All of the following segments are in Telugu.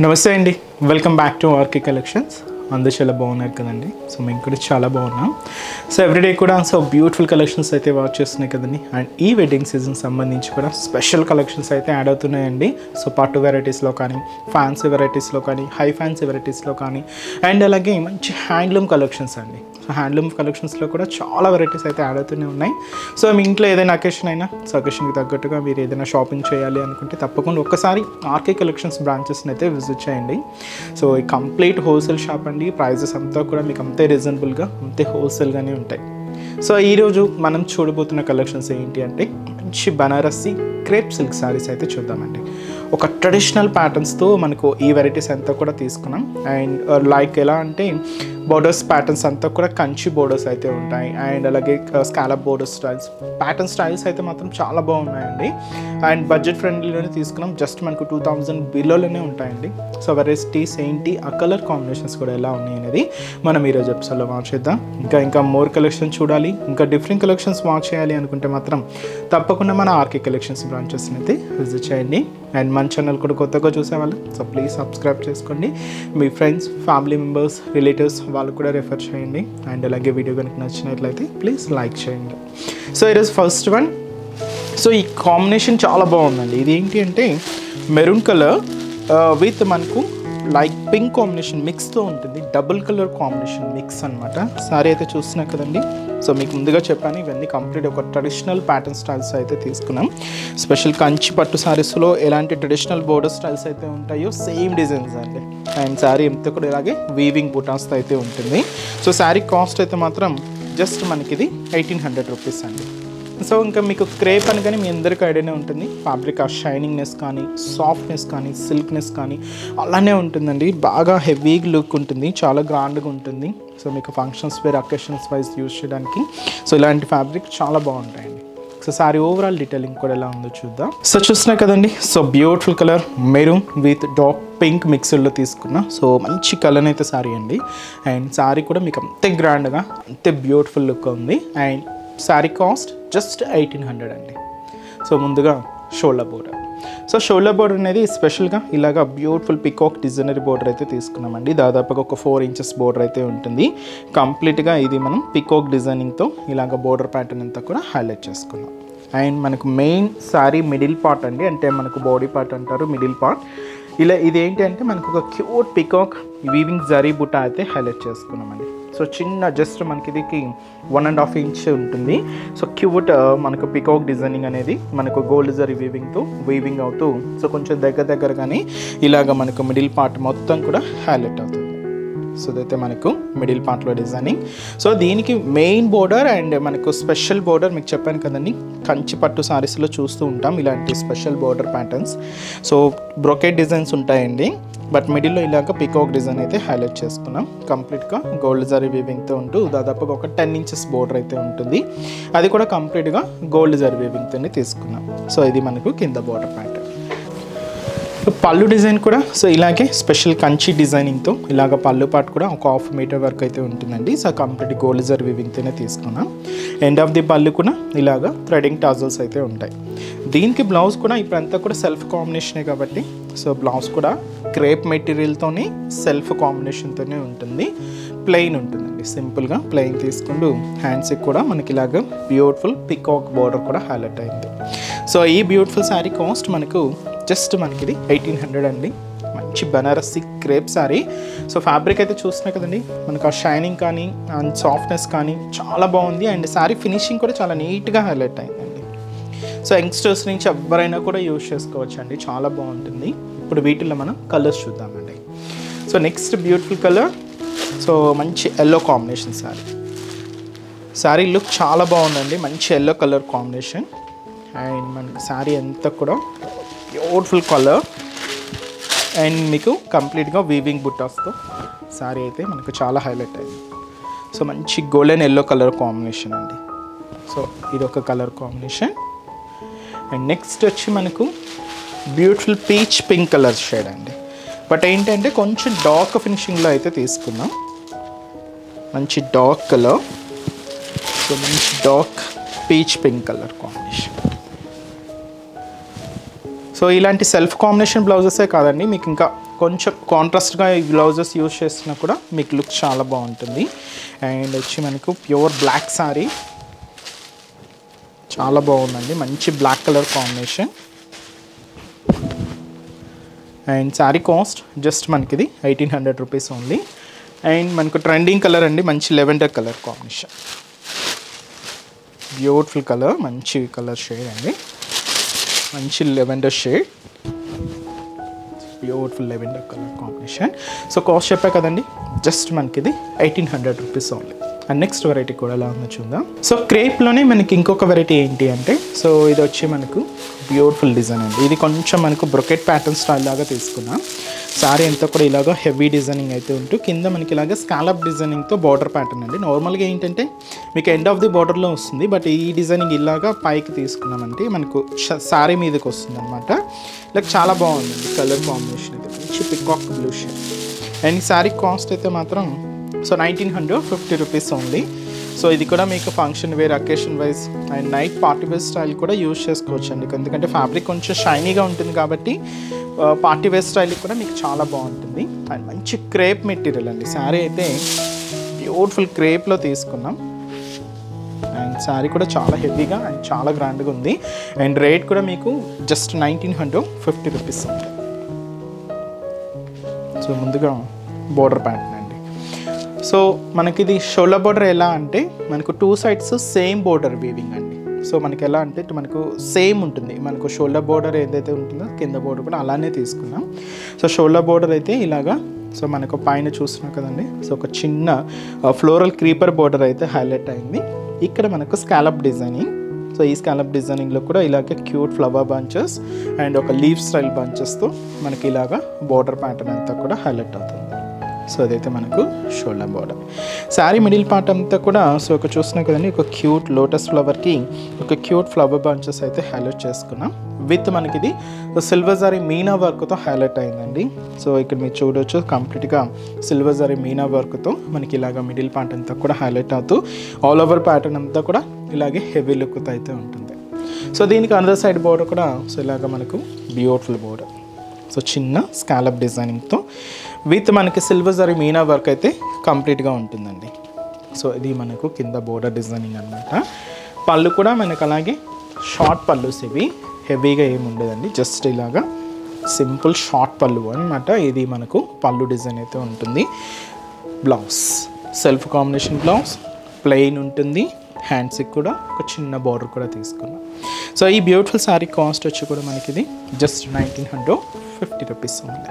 నమస్తే అండి, welcome back to RK collections. అందరూ చాలా బాగున్నారు కదండి. సో మేము కూడా చాలా బాగున్నాం. సో ఎవ్రీడే కూడా బ్యూటిఫుల్ కలెక్షన్స్ అయితే వాచ్ చేస్తున్నాయి కదండి. అండ్ ఈ వెడ్డింగ్ సీజన్ సంబంధించి కూడా స్పెషల్ కలెక్షన్స్ అయితే యాడ్ అవుతున్నాయండి. సో పట్టు వెరైటీస్లో కానీ, ఫ్యాన్సీ వెరైటీస్లో కానీ, హై ఫ్యాన్సీ వెరైటీస్లో కానీ, అండ్ అలాగే మంచి హ్యాండ్లూమ్ కలెక్షన్స్ అండి. సో హ్యాండ్లూమ్ కలెక్షన్స్లో కూడా చాలా వెరైటీస్ అయితే యాడ్ అవుతూనే ఉన్నాయి. సో మీ ఇంట్లో ఏదైనా అకేషన్ అయినా, సో అకేషన్కి తగ్గట్టుగా మీరు ఏదైనా షాపింగ్ చేయాలి అనుకుంటే తప్పకుండా ఒక్కసారి ఆర్కే కలెక్షన్స్ బ్రాంచెస్ని అయితే విజిట్ చేయండి. సో ఈ కంప్లీట్ హోల్సేల్ షాప్ అండి. ప్రైజెస్ అంతా కూడా మీకు అంతే రీజనబుల్గా, అంతే హోల్సేల్గానే ఉంటాయి. సో ఈరోజు మనం చూడబోతున్న కలెక్షన్స్ ఏంటి అంటే మంచి బనారసి క్రేప్ సిల్క్ శారీస్ అయితే చూద్దామండి. ఒక ట్రెడిషనల్ ప్యాటర్న్స్తో మనకు ఈ వెరైటీస్ అంతా కూడా తీసుకున్నాం. అండ్ లైక్ ఎలా అంటే బోర్డర్స్ ప్యాటర్న్స్ అంతా కూడా కంచి బోర్డర్స్ అయితే ఉంటాయి. అండ్ అలాగే scallop border styles, pattern styles అయితే మాత్రం చాలా బాగున్నాయండి. అండ్ బడ్జెట్ ఫ్రెండ్లీలోనే తీసుకున్నాం. జస్ట్ మనకు 2000 బిలోలోనే ఉంటాయండి. సో వెరైటీస్ ఏంటి, ఆ కలర్ కాంబినేషన్స్ కూడా ఎలా ఉన్నాయి అనేది మనం ఈరోజు ఎపిసోడ్లో వాచ్ చేద్దాం. ఇంకా మోర్ కలెక్షన్ చూడాలి, ఇంకా డిఫరెంట్ కలెక్షన్స్ వాచ్ చేయాలి అనుకుంటే మాత్రం తప్పకుండా మన ఆర్కే కలెక్షన్స్ బ్రాంచెస్ని అయితే విజిట్ చేయండి. అండ్ మన ఛానల్ కూడా కొత్తగా చూసేవాళ్ళు, సో ప్లీజ్ సబ్స్క్రైబ్ చేసుకోండి. మీ ఫ్రెండ్స్, ఫ్యామిలీ మెంబర్స్, రిలేటివ్స్ వాళ్ళు కూడా రెఫర్ చేయండి. అండ్ అలాగే వీడియో కనుక నచ్చినట్లయితే ప్లీజ్ లైక్ చేయండి. సో ఈరోజు ఫస్ట్ వన్. సో ఈ కాంబినేషన్ చాలా బాగుందండి. ఇది ఏంటి అంటే మెరూన్ కలర్ విత్ మనకు లైక్ పింక్ కాంబినేషన్ మిక్స్తో ఉంటుంది. డబుల్ కలర్ కాంబినేషన్ మిక్స్ అనమాట. సారీ అయితే చూస్తున్నా కదండి. సో మీకు ముందుగా చెప్పాను, ఇవన్నీ కంప్లీట్ ఒక ట్రెడిషనల్ ప్యాటర్న్ స్టైల్స్ అయితే తీసుకున్నాం. స్పెషల్ కంచి పట్టు శారీస్లో ఎలాంటి ట్రెడిషనల్ బోర్డర్ స్టైల్స్ అయితే ఉంటాయో సేమ్ డిజైన్స్ అండి. అండ్ శారీ అంతా కూడా ఇలాగే వీవింగ్ బుటాస్తో అయితే ఉంటుంది. సో శారీ కాస్ట్ అయితే మాత్రం జస్ట్ మనకి ఇది 1800 రూపీస్ అండి. సో ఇంకా మీకు క్రేప్ అని కానీ మీ అందరికీ ఐడియానే ఉంటుంది. ఫ్యాబ్రిక్ ఆ షైనింగ్నెస్ కానీ, సాఫ్ట్నెస్ కానీ, సిల్క్నెస్ కానీ అలానే ఉంటుందండి. బాగా హెవీ లుక్ ఉంటుంది, చాలా గ్రాండ్గా ఉంటుంది. సో మీకు functions wear, occasions wise use చేయడానికి సో ఇలాంటి ఫ్యాబ్రిక్ చాలా బాగుంటాయండి. సో సారీ ఓవరాల్ డీటెయిలింగ్ కూడా ఎలా ఉందో చూద్దాం. సో చూస్తున్నా కదండి. So beautiful colour maroon with dark pink మిక్స్డ్లో తీసుకున్నా. సో మంచి కలర్ అయితే సారీ అండి. అండ్ సారీ కూడా మీకు అంతే గ్రాండ్గా, అంతే బ్యూటిఫుల్ లుక్ ఉంది. అండ్ శారీ కాస్ట్ జస్ట్ 1800 అండి. సో ముందుగా shoulder border. So shoulder border అనేది స్పెషల్గా ఇలాగా బ్యూటిఫుల్ పికాక్ డిజైనరీ బోర్డర్ అయితే తీసుకున్నామండి. దాదాపుగా ఒక 4 ఇంచెస్ బోర్డర్ అయితే ఉంటుంది. కంప్లీట్గా ఇది మనం పికాక్ డిజైనింగ్తో ఇలాగ బోర్డర్ ప్యాటర్న్ అంతా కూడా హైలైట్ చేసుకున్నాం. అండ్ మనకు మెయిన్ శారీ మిడిల్ పార్ట్ అండి, అంటే మనకు బాడీ పార్ట్ అంటారు, మిడిల్ పార్ట్. ఇలా ఇదేంటి అంటే మనకు ఒక క్యూట్ పికాక్ వీవింగ్ జరీ బుట్ట అయితే హైలైట్ చేసుకున్నామండి. సో చిన్న జస్ట్ మనకి ఇది 1.5 ఇంచ్ ఉంటుంది. సో క్యూట్ మనకు పికాక్ డిజైనింగ్ అనేది మనకు గోల్డ్ జరీ వీవింగ్ అవుతూ సో కొంచెం దగ్గరగానే ఇలాగ మనకు మిడిల్ పార్ట్ మొత్తం కూడా హైలైట్ అవుతుంది. సో ఇదైతే మనకు మిడిల్ పార్ట్లో డిజైనింగ్. సో దీనికి మెయిన్ బోర్డర్ అండ్ మనకు స్పెషల్ బోర్డర్ మీకు చెప్పాను కదండి, కంచి పట్టు సారీస్లో చూస్తూ ఉంటాం ఇలాంటి special border patterns. So brocade designs ఉంటాయండి, బట్ మిడిల్లో ఇలాగ పికాక్ డిజైన్ అయితే హైలైట్ చేసుకున్నాం. కంప్లీట్గా గోల్డ్ జరీ వీవింగ్తో ఉంటూ దాదాపుగా ఒక 10 ఇంచెస్ బోర్డర్ అయితే ఉంటుంది. అది కూడా కంప్లీట్గా గోల్డ్ జరీ వీవింగ్తోనే తీసుకున్నాం. సో ఇది మనకు కింద బోర్డర్ ప్యాటర్న్. పళ్ళు డిజైన్ కూడా సో ఇలాగే స్పెషల్ కంచి డిజైనింగ్తో ఇలాగ పళ్ళు పార్ట్ కూడా ఒక 1/2 మీటర్ వరకు అయితే ఉంటుందండి. సో కంప్లీట్ గోల్డ్ జరీ వీవింగ్తోనే తీసుకున్నాం. ఎండ్ ఆఫ్ ది పళ్ళు కూడా ఇలాగ థ్రెడింగ్ టాజల్స్ అయితే ఉంటాయి. దీనికి బ్లౌజ్ కూడా ఇప్పుడంతా కూడా సెల్ఫ్ కాంబినేషనే కాబట్టి సో బ్లౌజ్ కూడా క్రేప్ మెటీరియల్తోనే సెల్ఫ్ కాంబినేషన్తోనే ఉంటుంది. ప్లెయిన్ ఉంటుందండి, సింపుల్గా ప్లెయిన్ తీసుకుంటూ హ్యాండ్స్కి కూడా మనకి ఇలాగ బ్యూటిఫుల్ పికాక్ బోర్డర్ కూడా హైలైట్ అయింది. సో ఈ బ్యూటిఫుల్ శారీ కాస్ట్ మనకు జస్ట్ మనకి ఇది 1800 అండి. మంచి Banarasi crepe sari. So fabric అయితే చూస్తున్నాయి కదండి, మనకు ఆ షైనింగ్ కానీ అండ్ సాఫ్ట్నెస్ కానీ చాలా బాగుంది. అండ్ శారీ ఫినిషింగ్ కూడా చాలా నీట్గా హైలైట్ అయిందండి. సో యంగ్స్టర్స్ నుంచి ఎవరైనా కూడా యూజ్ చేసుకోవచ్చు అండి, చాలా బాగుంటుంది. ఇప్పుడు వీటిల్లో మనం కలర్స్ చూద్దామండి. So next beautiful colour. So మంచి ఎల్లో కాంబినేషన్ శారీ లుక్ చాలా బాగుందండి. మంచి ఎల్లో కలర్ కాంబినేషన్. అండ్ మనకి శారీ అంతా కూడా బ్యూటిఫుల్ కలర్ అండ్ మీకు కంప్లీట్గా వీవింగ్ బుట్టాస్తో శారీ అయితే మనకు చాలా హైలైట్ అయింది. సో మంచి గోల్డెన్ ఎల్లో కలర్ కాంబినేషన్ అండి. సో ఇది ఒక కలర్ కాంబినేషన్. అండ్ నెక్స్ట్ వచ్చి మనకు beautiful peach pink colour shade అండి. బట్ ఏంటంటే కొంచెం డార్క్ ఫినిషింగ్లో అయితే తీసుకున్నాం. మంచి డార్క్ కలర్. సో మంచి dark peach pink colour combination. So ఇలాంటి సెల్ఫ్ కాంబినేషన్ బ్లౌజెసే కాదండి, మీకు ఇంకా కొంచెం కాంట్రాస్ట్గా ఈ బ్లౌజెస్ యూజ్ చేసినా కూడా మీకు లుక్ చాలా బాగుంటుంది. అండ్ వచ్చి మనకు ప్యూర్ బ్లాక్ శారీ, చాలా బాగుందండి, మంచి black colour combination. And saree cost just మనకి ఇది 1800 రూపీస్ ఓన్లీ. అండ్ మనకు ట్రెండింగ్ కలర్ అండి, మంచి lavender colour combination, beautiful colour, మంచి కలర్ షేడ్ అండి, మంచి lavender shade, beautiful lavender colour combination. So cost చెప్పా కదండి, జస్ట్ మనకి ఇది 1800 rupees only. And next variety కూడా ఎలా ఉందో చూద్దాం. సో క్రేప్లోనే మనకి ఇంకొక వెరైటీ ఏంటి అంటే, సో ఇది వచ్చి మనకు బ్యూటిఫుల్ డిజైన్ అండి. ఇది కొంచెం మనకు బ్రొకెట్ ప్యాటర్న్ స్టైల్ లాగా తీసుకున్నాం. శారీ అంతా కూడా ఇలాగ హెవీ డిజైనింగ్ అయితే ఉంటూ కింద మనకి ఇలాగ స్కాలప్ డిజైనింగ్తో బార్డర్ ప్యాటర్న్ అండి. నార్మల్గా ఏంటంటే మీకు ఎండ్ ఆఫ్ ది బార్డర్లో వస్తుంది, బట్ ఈ డిజైనింగ్ ఇలాగా పైకి తీసుకున్నామంటే మనకు శారీ మీదకి వస్తుంది అనమాట. ఇలా చాలా బాగుందండి కలర్ కాంబినేషన్ అయితే, మంచి పికాక్ బ్లూ షేడ్. అండ్ ఈ శారీ కాస్ట్ అయితే మాత్రం సో 1950 రూపీస్ ఓన్లీ. సో ఇది కూడా మీకు function wear, occasion wise and night party wear style కూడా యూజ్ చేసుకోవచ్చు అండి. ఎందుకంటే ఫ్యాబ్రిక్ కొంచెం షైనీగా ఉంటుంది కాబట్టి పార్టీ వేర్ స్టైల్ కూడా మీకు చాలా బాగుంటుంది. అండ్ మంచి క్రేప్ మెటీరియల్ అండి, శారీ అయితే బ్యూటిఫుల్ క్రేప్లో తీసుకున్నాం. అండ్ శారీ కూడా చాలా హెవీగా అండ్ చాలా గ్రాండ్గా ఉంది. అండ్ రేట్ కూడా మీకు జస్ట్ 1950 రూపీస్ ఉంది. సో ముందుగా బోర్డర్ ప్యాంట్ అండి. సో మనకి ఇది షోల్డర్ బోర్డర్ ఎలా అంటే మనకు 2 sides సేమ్ బోర్డర్ వీవింగ్ అండి. సో మనకి ఎలా అంటే మనకు సేమ్ ఉంటుంది, మనకు షోల్డర్ బోర్డర్ ఏదైతే ఉంటుందో కింద బోర్డర్ కూడా అలానే తీసుకున్నాం. సో షోల్డర్ బోర్డర్ అయితే ఇలాగా, సో మనకు పైన చూస్తున్నాం కదండి, సో ఒక చిన్న ఫ్లోరల్ క్రీపర్ బోర్డర్ అయితే హైలైట్ అయింది. ఇక్కడ మనకు స్కాలప్ డిజైనింగ్. సో ఈ స్కాలప్ డిజైనింగ్లో కూడా ఇలాగే క్యూట్ ఫ్లవర్ బంచెస్ అండ్ ఒక లీవ్ స్టైల్ బంచెస్తో మనకి ఇలాగా బోర్డర్ ప్యాటర్న్ అంతా కూడా హైలైట్ అవుతుంది. సో అదైతే మనకు shoulder border. Sari middle part అంతా కూడా సో ఒక చూస్తున్నాం కదండి, ఒక క్యూట్ లోటస్ ఫ్లవర్కి ఒక క్యూట్ ఫ్లవర్ బంచెస్ అయితే హైలైట్ చేసుకున్నాం. విత్ మనకి ఇది సిల్వర్ జరీ మీనా వర్క్తో హైలైట్ అయిందండి. సో ఇక్కడ మీరు చూడవచ్చు కంప్లీట్గా సిల్వర్ జరీ మీనా వర్క్తో మనకి ఇలాగ మిడిల్ పార్ట్ అంతా కూడా హైలైట్ అవుతూ ఆల్ ఓవర్ ప్యాటర్న్ అంతా కూడా ఇలాగే హెవీ లుక్తో అయితే ఉంటుంది. సో దీనికి అందర్ సైడ్ బోర్డర్ కూడా సో ఇలాగ మనకు బ్యూటిఫుల్ బోర్డర్, సో చిన్న స్కాలప్ డిజైనింగ్తో విత్ మనకి సిల్వర్ జరీ మీనా వర్క్ అయితే కంప్లీట్గా ఉంటుందండి. సో ఇది మనకు కింద బోర్డర్ డిజైనింగ్ అనమాట. పళ్ళు కూడా మనకు అలాగే షార్ట్ పళ్ళుస్, ఇవి హెవీగా ఏమి ఉండదండి, జస్ట్ ఇలాగా సింపుల్ షార్ట్ పళ్ళు అనమాట. ఇది మనకు పళ్ళు డిజైన్ అయితే ఉంటుంది. Blouse self combination blouse plain ఉంటుంది. హ్యాండ్స్కి కూడా ఒక చిన్న బార్డర్ కూడా తీసుకున్నాం. సో ఈ బ్యూటిఫుల్ శారీ కాస్ట్ వచ్చి కూడా మనకి ఇది జస్ట్ 1950 రూపీస్ ఉంది.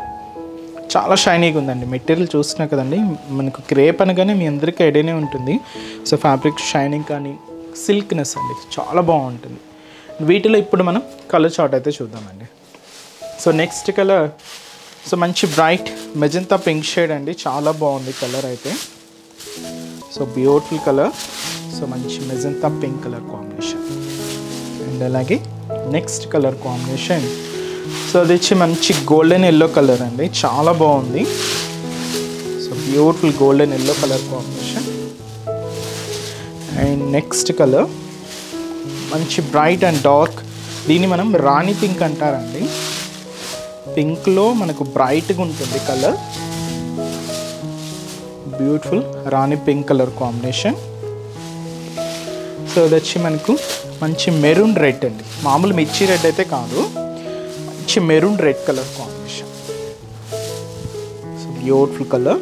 చాలా షైనీగా ఉందండి, మెటీరియల్ చూస్తున్నా కదండి, మనకు క్రేప్ అనగానే మీ అందరికీ ఐడియానే ఉంటుంది. సో ఫ్యాబ్రిక్ షైనింగ్ కానీ సిల్క్నెస్ అండి చాలా బాగుంటుంది. వీటిలో ఇప్పుడు మనం కలర్ చార్ట్ అయితే చూద్దామండి. సో నెక్స్ట్ కలర్ సో మంచి బ్రైట్ మెజంతా పింక్ షేడ్ అండి, చాలా బాగుంది కలర్ అయితే. సో బ్యూటిఫుల్ కలర్, సో మంచి magenta pink colour combination. And అలాగే నెక్స్ట్ కలర్ కాంబినేషన్ సో అది వచ్చి మంచి గోల్డెన్ ఎల్లో కలర్ అండి, చాలా బాగుంది. So beautiful golden yellow colour combination. And next colour మంచి బ్రైట్ అండ్ డార్క్, దీన్ని మనం రాణి పింక్ అంటారండి. పింక్లో మనకు బ్రైట్గా ఉంటుంది కలర్, బ్యూటిఫుల్ రాణి పింక్ కలర్ కాంబినేషన్. సో అది వచ్చి మనకు మంచి మెరూన్ రెడ్ అండి, మామూలు మిర్చి రెడ్ అయితే కాదు, మంచి maroon red colour combination. So beautiful colour.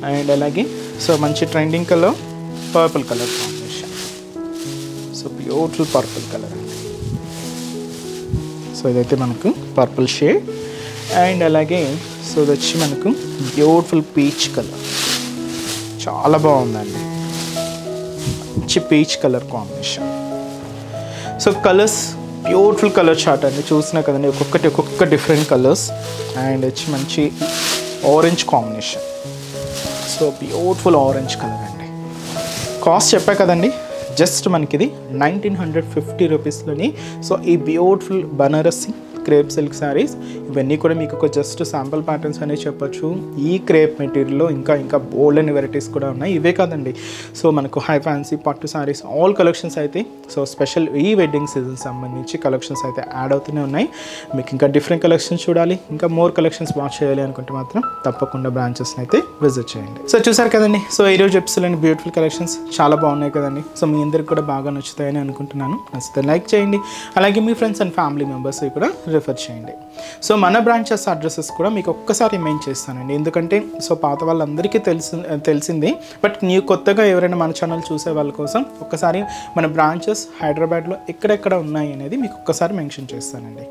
And అలాగే సో మంచి trending colour purple colour combination. So beautiful purple colour అండి. సో ఇదైతే మనకు పర్పుల్ షేడ్. అండ్ అలాగే సో ఇది వచ్చి మనకు బ్యూటిఫుల్ పీచ్ కలర్, చాలా బాగుందండి, మంచి peach colour combination. So colours beautiful colour chart అండి, చూసినా కదండి ఒక్కొక్క డిఫరెంట్ కలర్స్. అండ్ వచ్చి మంచి orange combination, so beautiful orange colour అండి. కాస్ట్ చెప్పా కదండి, జస్ట్ మనకి ఇది 1950 రూపీస్లోని. సో ఈ beautiful Banarasi crepe silk saris ఇవన్నీ కూడా మీకు ఒక జస్ట్ శాంపుల్ ప్యాటర్న్స్ అనేవి చెప్పొచ్చు. ఈ క్రేప్ మెటీరియల్లో ఇంకా బోల్డ్ అని వెరైటీస్ కూడా ఉన్నాయి. ఇవే కాదండి, సో మనకు హై ఫ్యాన్సీ పట్టు సారీస్ ఆల్ కలెక్షన్స్ అయితే సో స్పెషల్ ఈ వెడ్డింగ్ సీజన్ సంబంధించి కలెక్షన్స్ అయితే యాడ్ అవుతూనే ఉన్నాయి. మీకు ఇంకా డిఫరెంట్ కలెక్షన్స్ చూడాలి, ఇంకా మోర్ కలెక్షన్స్ వాచ్ చేయాలి అనుకుంటే మాత్రం తప్పకుండా బ్రాంచెస్ని అయితే విజిట్ చేయండి. సో చూసారు కదండి, సో ఈరోజు ఎపిసోడ్లోని బ్యూటిఫుల్ కలెక్షన్స్ చాలా బాగున్నాయి కదండి. సో మీ అందరికి కూడా బాగా నచ్చుతాయని అనుకుంటున్నాను. నచ్చితే లైక్ చేయండి, అలాగే మీ ఫ్రెండ్స్ అండ్ ఫ్యామిలీ మెంబర్స్ కూడా రిఫర్ చేయండి. సో మన బ్రాంచెస్ అడ్రసెస్ కూడా మీకు ఒక్కసారి మెయిన్ చేస్తానండి, ఎందుకంటే సో పాత వాళ్ళందరికీ తెలిసింది, బట్ కొత్తగా ఎవరైనా మన ఛానల్ చూసే వాళ్ళ కోసం ఒక్కసారి మన బ్రాంచెస్ హైదరాబాద్లో ఎక్కడెక్కడ ఉన్నాయి అనేది మీకు ఒక్కసారి మెన్షన్ చేస్తానండి.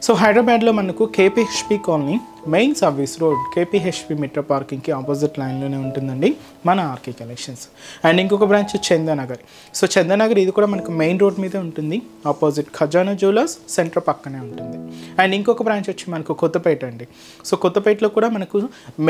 సో హైదరాబాద్లో మనకు KPHB colony main service road KPHB metro పార్కింగ్కి ఆపోజిట్ లైన్లోనే ఉంటుందండి మన ఆర్కే కలెక్షన్స్. అండ్ ఇంకొక బ్రాంచ్ చందానగర్. సో చందానగర్ ఇది కూడా మనకు మెయిన్ రోడ్ మీదే ఉంటుంది, ఆపోజిట్ ఖజానా జ్యువెలర్స్ సెంటర్ పక్కనే ఉంటుంది. అండ్ ఇంకొక బ్రాంచ్ వచ్చి మనకు కొత్తపేట అండి. సో కొత్తపేటలో కూడా మనకు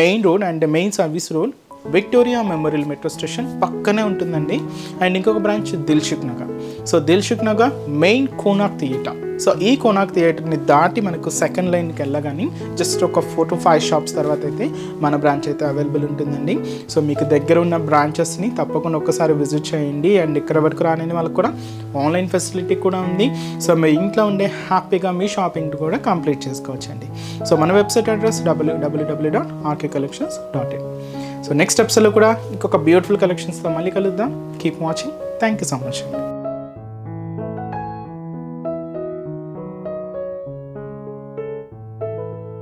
main road and main service road Victoria memorial metro station పక్కనే ఉంటుందండి. అండ్ ఇంకొక branch Dilsukh Nagar. So Dilsukh Nagar main Konark theatre. So ఈ కోనాక్ థియేటర్ని దాటి మనకు సెకండ్ లైన్కి వెళ్ళగానే జస్ట్ ఒక 4 to 5 షాప్స్ తర్వాత అయితే మన బ్రాంచ్ అయితే అవైలబుల్ ఉంటుందండి. సో మీకు దగ్గర ఉన్న బ్రాంచెస్ని తప్పకుండా ఒక్కసారి విజిట్ చేయండి. అండ్ ఇక్కడ వరకు రాని వాళ్ళకి కూడా ఆన్లైన్ ఫెసిలిటీ కూడా ఉంది. సో మీ ఇంట్లో ఉండే హ్యాపీగా మీ షాపింగ్ కూడా కంప్లీట్ చేసుకోవచ్చండి. సో మన website address www.rkcollections.in. So next ఎపిసోడ్లో కూడా ఇంకొక బ్యూటిఫుల్ కలెక్షన్స్తో మళ్ళీ కలుద్దాం. Keep watching. Thank you so much.